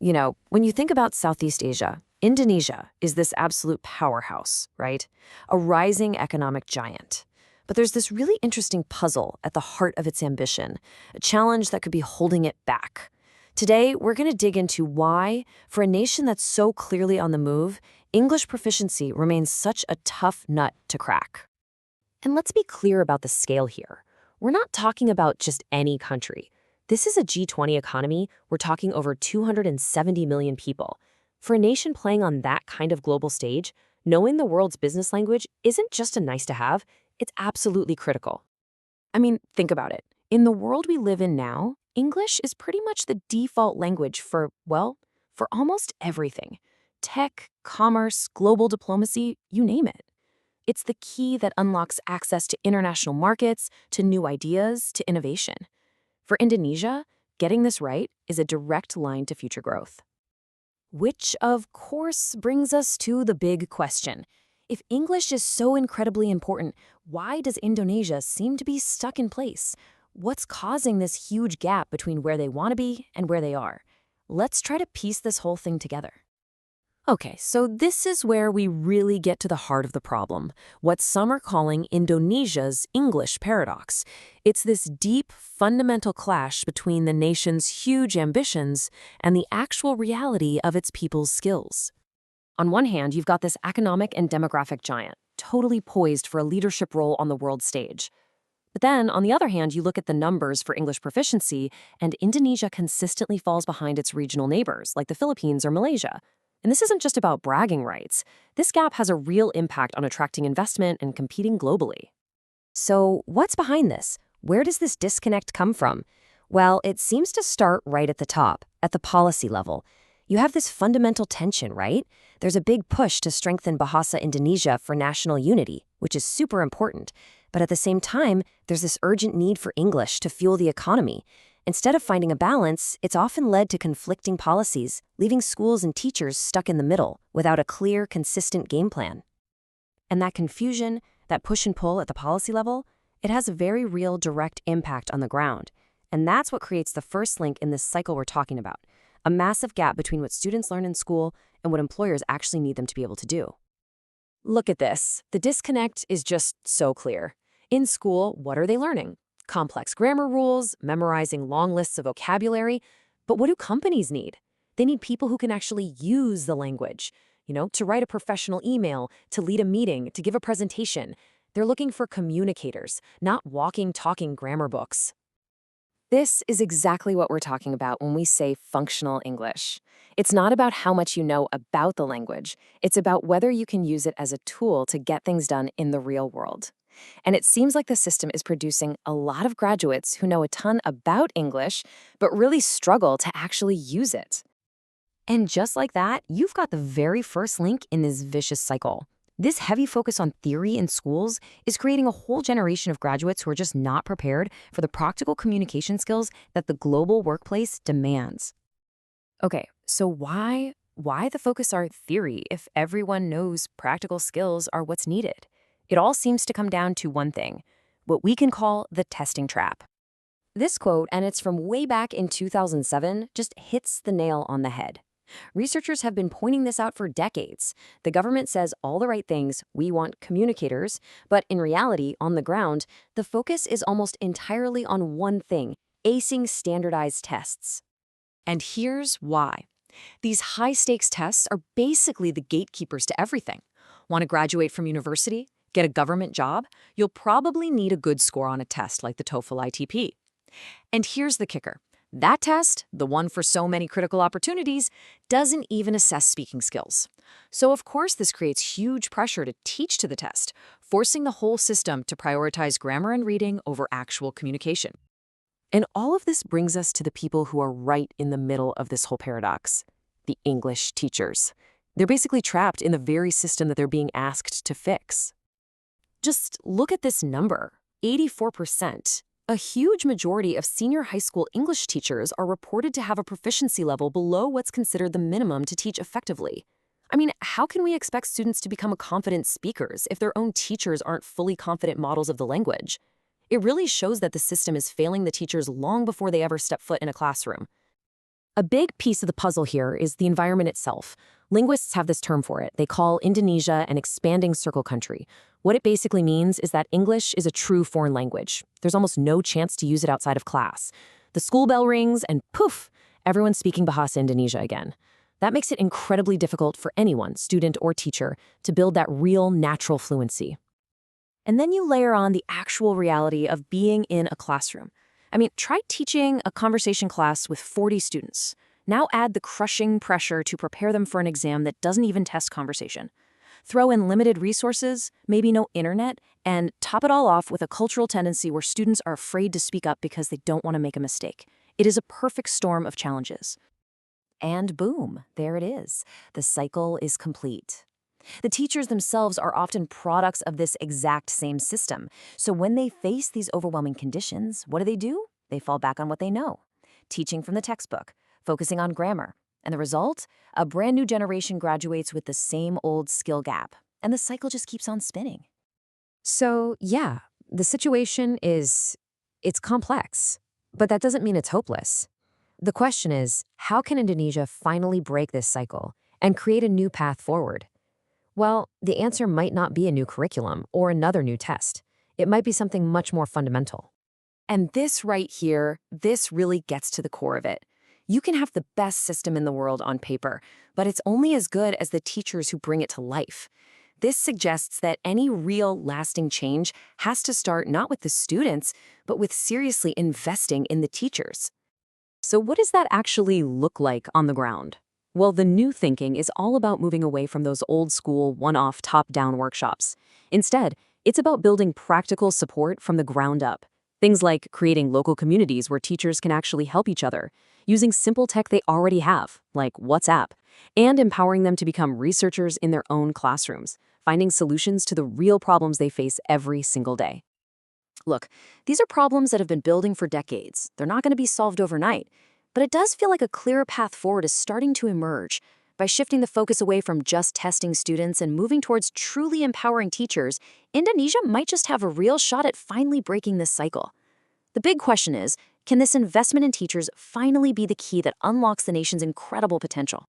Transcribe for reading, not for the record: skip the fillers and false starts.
When you think about Southeast Asia, Indonesia is this absolute powerhouse, right? A rising economic giant. But there's this really interesting puzzle at the heart of its ambition, a challenge that could be holding it back. Today, we're going to dig into why, for a nation that's so clearly on the move, English proficiency remains such a tough nut to crack. And let's be clear about the scale here. We're not talking about just any country. This is a G20 economy. We're talking over 270 million people. For a nation playing on that kind of global stage, knowing the world's business language isn't just a nice to have, it's absolutely critical. I mean, think about it. In the world we live in now, English is pretty much the default language for almost everything. Tech, commerce, global diplomacy, you name it. It's the key that unlocks access to international markets, to new ideas, to innovation. For Indonesia, getting this right is a direct line to future growth. Which, of course, brings us to the big question. If English is so incredibly important, why does Indonesia seem to be stuck in place? What's causing this huge gap between where they want to be and where they are? Let's try to piece this whole thing together. Okay, so this is where we really get to the heart of the problem, what some are calling Indonesia's English paradox. It's this deep, fundamental clash between the nation's huge ambitions and the actual reality of its people's skills. On one hand, you've got this economic and demographic giant, totally poised for a leadership role on the world stage. But then, on the other hand, you look at the numbers for English proficiency, and Indonesia consistently falls behind its regional neighbors, like the Philippines or Malaysia. And this isn't just about bragging rights. This gap has a real impact on attracting investment and competing globally. So, what's behind this? Where does this disconnect come from? Well, it seems to start right at the top, at the policy level. You have this fundamental tension, right? There's a big push to strengthen Bahasa Indonesia for national unity, which is super important. But at the same time, there's this urgent need for English to fuel the economy. Instead of finding a balance, it's often led to conflicting policies, leaving schools and teachers stuck in the middle without a clear, consistent game plan. And that confusion, that push and pull at the policy level, it has a very real direct impact on the ground. And that's what creates the first link in this cycle we're talking about, a massive gap between what students learn in school and what employers actually need them to be able to do. Look at this. The disconnect is just so clear. In school, what are they learning? Complex grammar rules, memorizing long lists of vocabulary. But what do companies need? They need people who can actually use the language, to write a professional email, to lead a meeting, to give a presentation. They're looking for communicators, not walking, talking grammar books. This is exactly what we're talking about when we say functional English. It's not about how much you know about the language. It's about whether you can use it as a tool to get things done in the real world. And it seems like the system is producing a lot of graduates who know a ton about English, but really struggle to actually use it. And just like that, you've got the very first link in this vicious cycle. This heavy focus on theory in schools is creating a whole generation of graduates who are just not prepared for the practical communication skills that the global workplace demands. Okay, so why the focus on theory if everyone knows practical skills are what's needed? It all seems to come down to one thing, what we can call the testing trap. This quote, and it's from way back in 2007, just hits the nail on the head. Researchers have been pointing this out for decades. The government says all the right things, we want communicators, but in reality, on the ground, the focus is almost entirely on one thing, acing standardized tests. And here's why. These high-stakes tests are basically the gatekeepers to everything. Want to graduate from university? Get a government job? You'll probably need a good score on a test like the TOEFL ITP. And here's the kicker. That test, the one for so many critical opportunities, doesn't even assess speaking skills. So of course this creates huge pressure to teach to the test, forcing the whole system to prioritize grammar and reading over actual communication. And all of this brings us to the people who are right in the middle of this whole paradox, the English teachers. They're basically trapped in the very system that they're being asked to fix. Just look at this number, 84%. A huge majority of senior high school English teachers are reported to have a proficiency level below what's considered the minimum to teach effectively. I mean, how can we expect students to become confident speakers if their own teachers aren't fully confident models of the language? It really shows that the system is failing the teachers long before they ever step foot in a classroom. A big piece of the puzzle here is the environment itself. Linguists have this term for it. They call Indonesia an expanding circle country. What it basically means is that English is a true foreign language. There's almost no chance to use it outside of class. The school bell rings and poof, everyone's speaking Bahasa Indonesia again. That makes it incredibly difficult for anyone, student or teacher, to build that real, natural fluency. And then you layer on the actual reality of being in a classroom. I mean, try teaching a conversation class with 40 students. Now add the crushing pressure to prepare them for an exam that doesn't even test conversation. Throw in limited resources, maybe no internet, and top it all off with a cultural tendency where students are afraid to speak up because they don't want to make a mistake. It is a perfect storm of challenges. And boom, there it is. The cycle is complete. The teachers themselves are often products of this exact same system. So when they face these overwhelming conditions, what do? They fall back on what they know. Teaching from the textbook, focusing on grammar. And the result? A brand new generation graduates with the same old skill gap. And the cycle just keeps on spinning. So, yeah, the situation it's complex. But that doesn't mean it's hopeless. The question is, how can Indonesia finally break this cycle and create a new path forward? Well, the answer might not be a new curriculum or another new test. It might be something much more fundamental. And this right here, this really gets to the core of it. You can have the best system in the world on paper, but it's only as good as the teachers who bring it to life. This suggests that any real, lasting change has to start not with the students, but with seriously investing in the teachers. So what does that actually look like on the ground? Well, the new thinking is all about moving away from those old-school, one-off, top-down workshops. Instead, it's about building practical support from the ground up. Things like creating local communities where teachers can actually help each other, using simple tech they already have, like WhatsApp, and empowering them to become researchers in their own classrooms, finding solutions to the real problems they face every single day. Look, these are problems that have been building for decades. They're not going to be solved overnight. But it does feel like a clearer path forward is starting to emerge. By shifting the focus away from just testing students and moving towards truly empowering teachers, Indonesia might just have a real shot at finally breaking this cycle. The big question is, can this investment in teachers finally be the key that unlocks the nation's incredible potential?